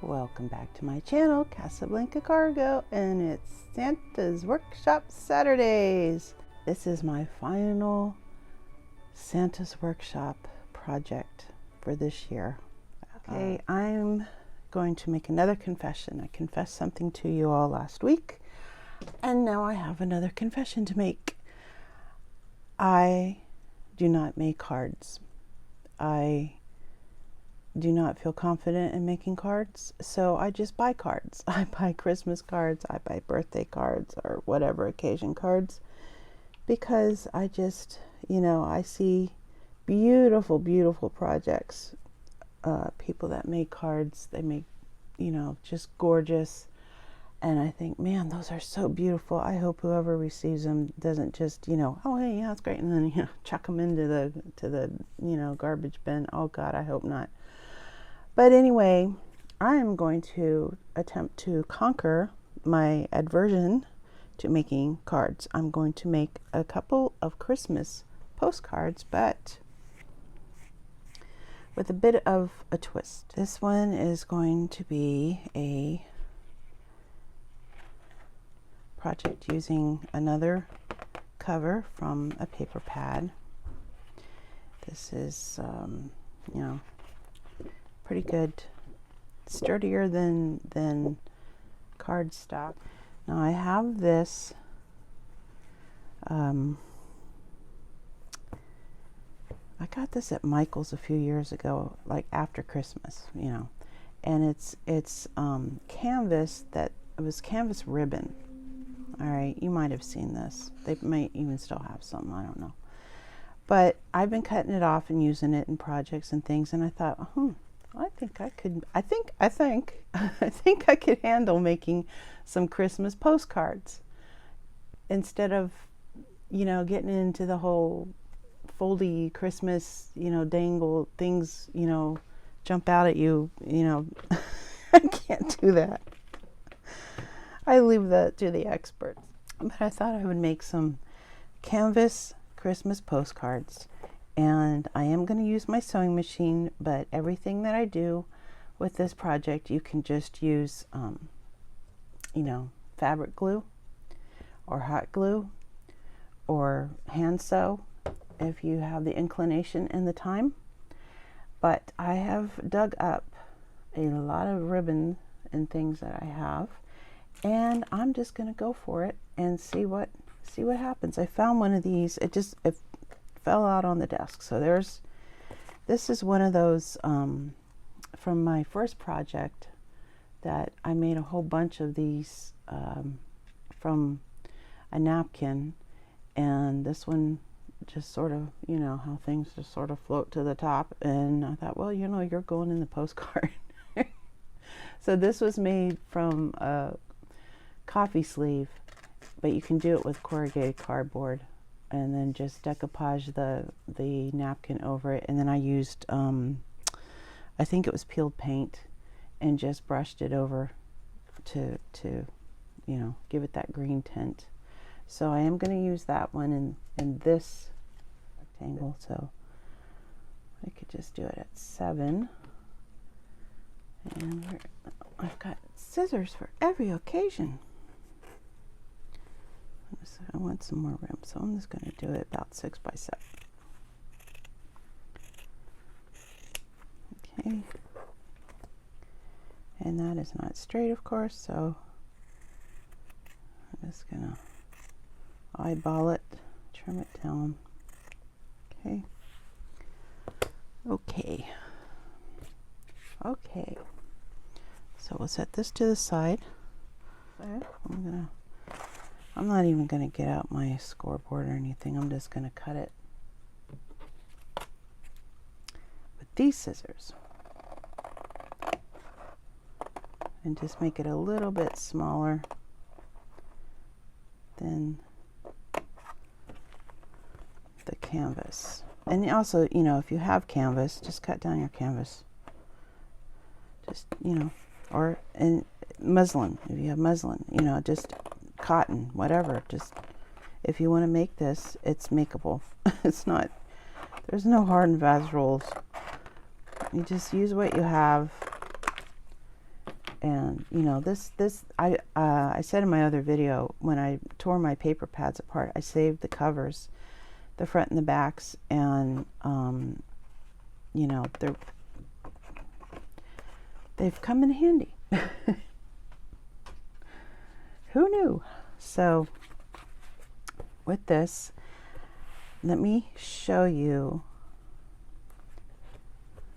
Welcome back to my channel, Casablanca Cargo, and it's Santa's Workshop Saturdays. This is my final Santa's Workshop project for this year. Okay, I'm going to make another confession. I confessed something to you all last week, and now I have another confession to make. I do not make cards. I do not feel confident in making cards, so I just buy cards. I buy Christmas cards, I buy birthday cards, or whatever occasion cards, because I just, I see beautiful, beautiful projects. People that make cards, they make, just gorgeous. And I think, man, those are so beautiful. I hope whoever receives them doesn't just, oh, hey, yeah, it's great, and then, chuck them into the garbage bin. Oh, God, I hope not. But anyway, I am going to attempt to conquer my aversion to making cards. I'm going to make a couple of Christmas postcards, but with a bit of a twist. This one is going to be a project using another cover from a paper pad. This is, pretty good, sturdier than cardstock. Now I have this I got this at Michael's a few years ago, like after Christmas, and it's canvas. That it was canvas ribbon. All right, you might have seen this. They might even still have some, I don't know. But I've been cutting it off and using it in projects and things, and I thought, I think I could handle making some Christmas postcards instead of, getting into the whole foldy Christmas, dangle things, jump out at you, I can't do that. I leave that to the experts. But I thought I would make some canvas Christmas postcards. And I am going to use my sewing machine, but everything that I do with this project, you can just use, fabric glue or hot glue or hand sew if you have the inclination and the time. But I have dug up a lot of ribbon and things that I have, and I'm just going to go for it and see what happens. I found one of these. It fell out on the desk. So this is one of those from my first project that I made a whole bunch of these from a napkin, and this one just sort of, how things just sort of float to the top, and I thought, well, you're going in the postcard. So this was made from a coffee sleeve, but you can do it with corrugated cardboard, and then just decoupage the napkin over it. And then I used, I think it was peeled paint, and just brushed it over to give it that green tint. So I am going to use that one in this rectangle. So I could just do it at 7. And I've got scissors for every occasion. I want some more room, so I'm just going to do it about 6 by 7. Okay. And that is not straight, of course, so I'm just going to eyeball it, trim it down. Okay. Okay. So we'll set this to the side. I'm not even going to get out my scoreboard or anything. I'm just going to cut it with these scissors and just make it a little bit smaller than the canvas. And also, if you have canvas, just cut down your canvas. Just, or in muslin, if you have muslin, just cotton, whatever. Just, if you want to make this, it's makeable. It's not, there's no hard and fast rules. You just use what you have And you know, I said in my other video, when I tore my paper pads apart, I saved the covers, the front and the backs, and you know, they've come in handy. Who knew? So with this, let me show you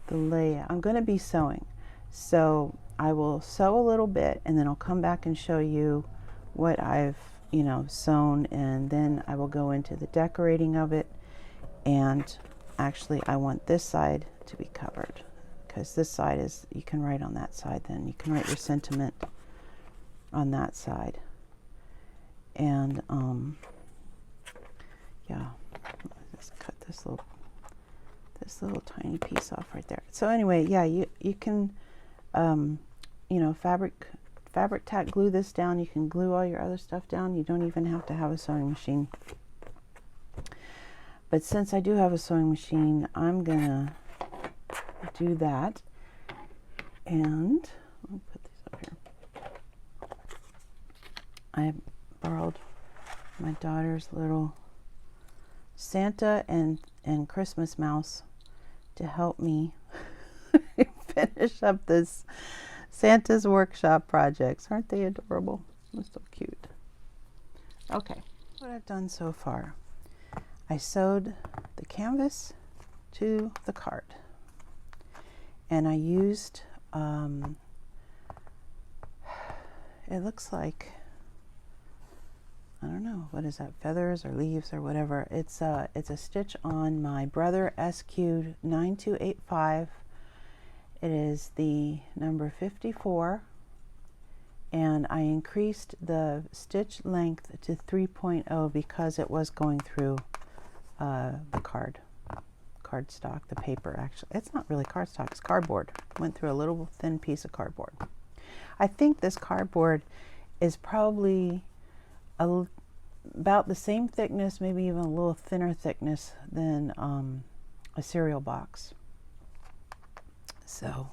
the layout. I'm going to be sewing, so I will sew a little bit and then I'll come back and show you what I've, you know, sewn, and then I will go into the decorating of it. And actually I want this side to be covered, because this side is, you can write on that side, then you can write your sentiment on that side. And yeah, just cut this little tiny piece off right there. So anyway, yeah, you can you know, fabric tack glue this down. You can glue all your other stuff down. You don't even have to have a sewing machine. But since I do have a sewing machine, I'm gonna do that. And I'll put these up here. I borrowed my daughter's little Santa and Christmas mouse to help me finish up this Santa's workshop projects. Aren't they adorable? They're so cute. Okay, what I've done so far. I sewed the canvas to the card, and I used it looks like, I don't know, what is that, feathers or leaves or whatever. It's a stitch on my Brother SQ 9285. It is the number 54, and I increased the stitch length to 3.0 because it was going through the cardstock, the paper. Actually, it's not really cardstock, it's cardboard. Went through a little thin piece of cardboard. I think this cardboard is probably about the same thickness, maybe even a little thinner thickness than a cereal box. So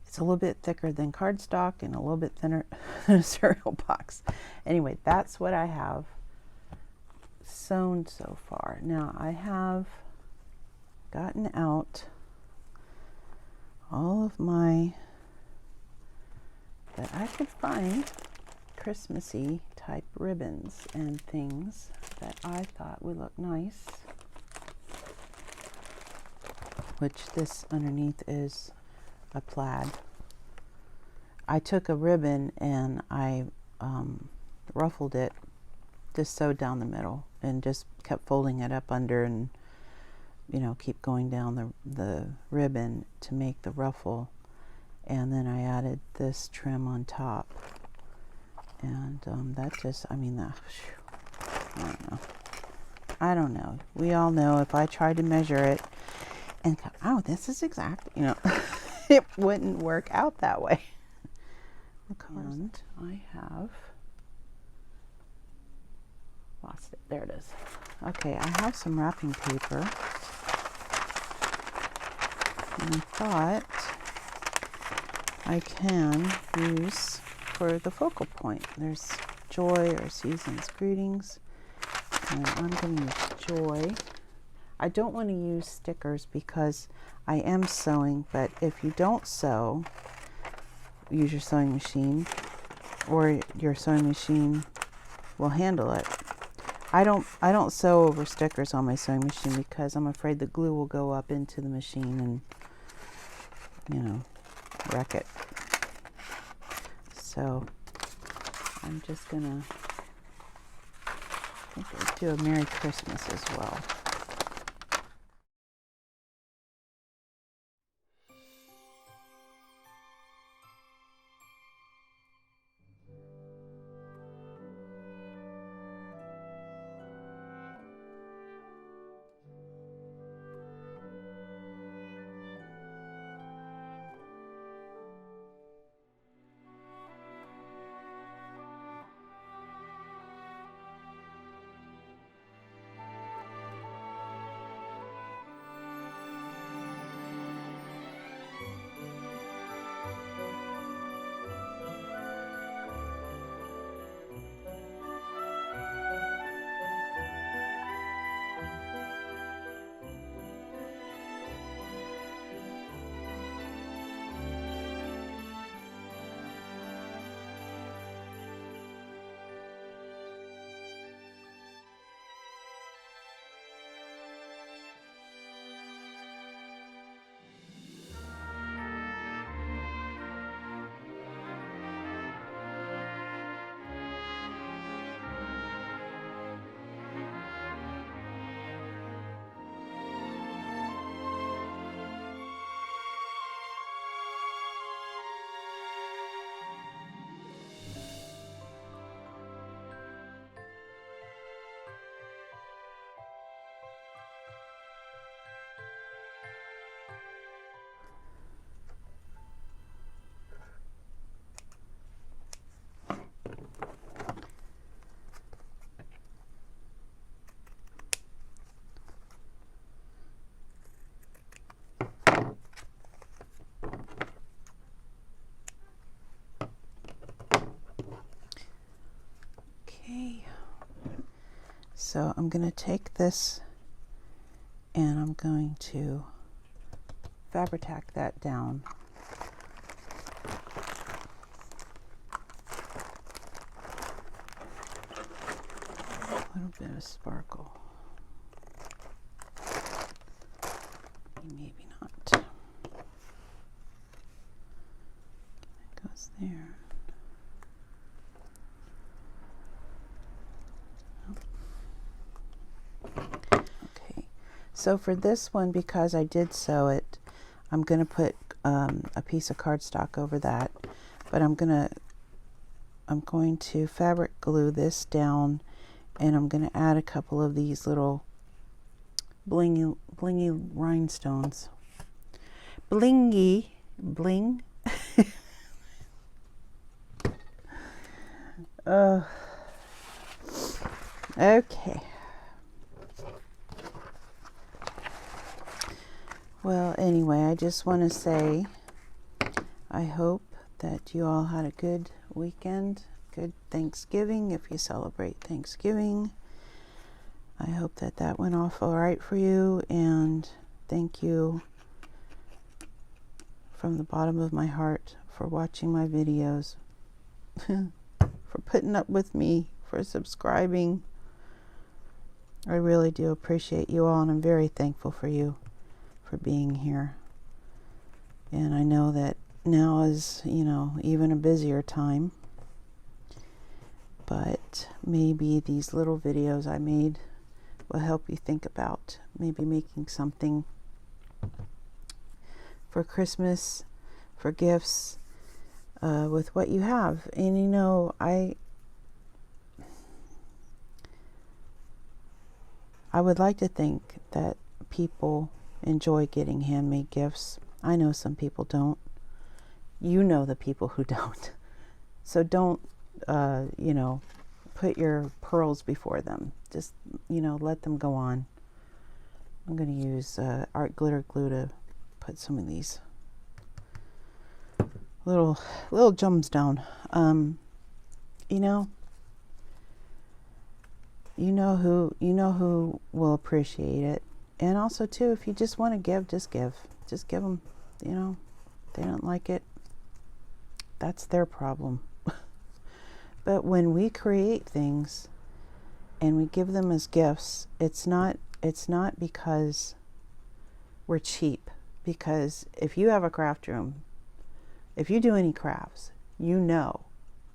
it's a little bit thicker than cardstock and a little bit thinner than a cereal box. Anyway, that's what I have sewn so far. Now I have gotten out all of my, that I could find, Christmassy type ribbons and things that I thought would look nice, which this underneath is a plaid. I took a ribbon and I ruffled it, just sewed down the middle, and just kept folding it up under, and you know, keep going down the ribbon to make the ruffle. And then I added this trim on top, and that just, I mean, I don't know. We all know if I tried to measure it and go, oh, this is exact, you know, it wouldn't work out that way. And I have lost it. There it is. Okay, I have some wrapping paper, and I thought I can use for the focal point. There's joy or season's greetings, and I'm going to use joy. I don't want to use stickers because I am sewing, but if you don't sew, use your sewing machine, or your sewing machine will handle it. I don't sew over stickers on my sewing machine because I'm afraid the glue will go up into the machine and, you know, wreck it. So I'm just gonna, I think I'll do a Merry Christmas as well. So I'm going to take this and I'm going to Fabri-Tac that down. A little bit of sparkle. Maybe not. It goes there. Okay, so for this one, because I did sew it, I'm going to put a piece of cardstock over that, but I'm going to fabric glue this down, and I'm going to add a couple of these little blingy rhinestones. Bling. Okay. Well, anyway, I just want to say I hope that you all had a good weekend, good Thanksgiving if you celebrate Thanksgiving. I hope that that went off all right for you, and thank you from the bottom of my heart for watching my videos, for putting up with me, for subscribing. I really do appreciate you all, and I'm very thankful for you for being here. And I know that now is, you know, even a busier time, but maybe these little videos I made will help you think about maybe making something for Christmas, for gifts, with what you have. And you know, I would like to think that people enjoy getting handmade gifts. I know some people don't. You know the people who don't. So don't, you know, put your pearls before them. Just, you know, let them go on. I'm going to use art glitter glue to put some of these little gems down. You know who will appreciate it. And also too, if you just want to give, just give them. You know, they don't like it, that's their problem. But when we create things and we give them as gifts, it's not because we're cheap. Because if you have a craft room, if you do any crafts, you know,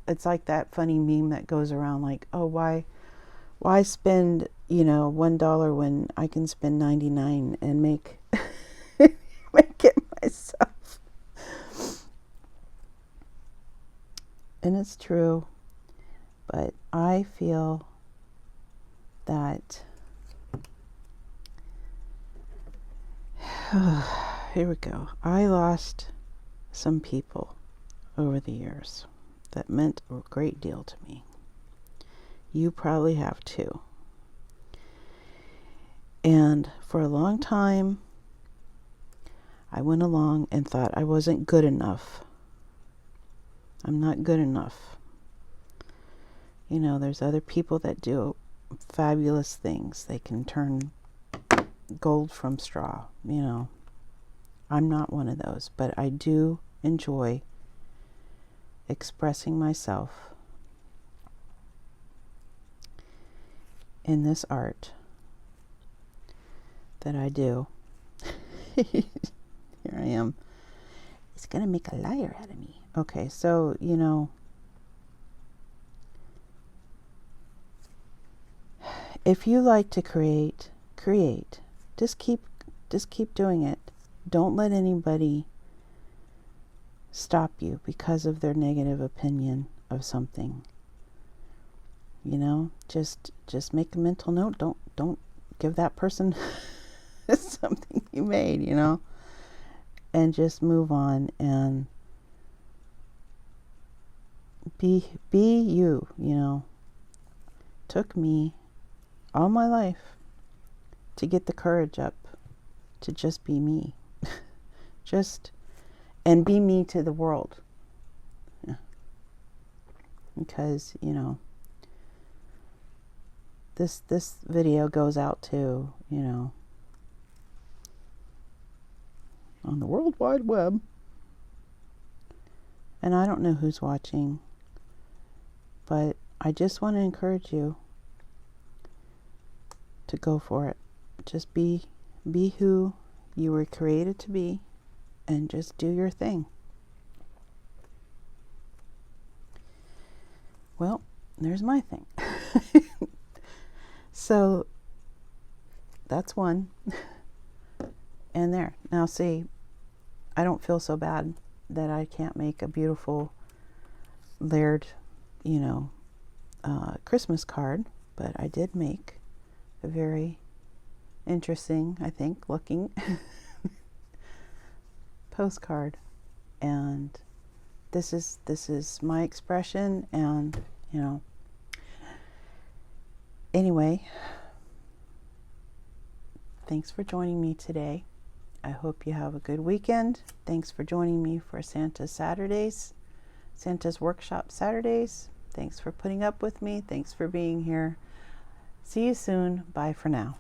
it's like that funny meme that goes around like, oh, why spend, you know, $1 when I can spend 99 and make make it myself. And it's true, but I feel that here we go. I lost some people over the years that meant a great deal to me. You probably have too. And for a long time, I went along and thought I wasn't good enough. I'm not good enough. You know, there's other people that do fabulous things. They can turn gold from straw, you know. I'm not one of those, but I do enjoy expressing myself in this art that I do. Here I am. It's gonna make a liar out of me. Okay, so, you know, if you like to create. Just keep doing it. Don't let anybody stop you because of their negative opinion of something. You know, just make a mental note. Don't give that person something you made, you know, and just move on and be you, you know. Took me all my life to get the courage up to just be me. And be me to the world. Yeah. Because, you know, this video goes out to, you know, on the World Wide Web. And I don't know who's watching, but I just want to encourage you to go for it. Just be who you were created to be, and just do your thing. Well, there's my thing. So that's one. And there. Now see, I don't feel so bad that I can't make a beautiful layered, you know, Christmas card, but I did make a very interesting, I think, looking postcard. And this is my expression, and you know, anyway, thanks for joining me today. I hope you have a good weekend. Thanks for joining me for Santa's Workshop Saturdays. Thanks for putting up with me. Thanks for being here. See you soon. Bye for now.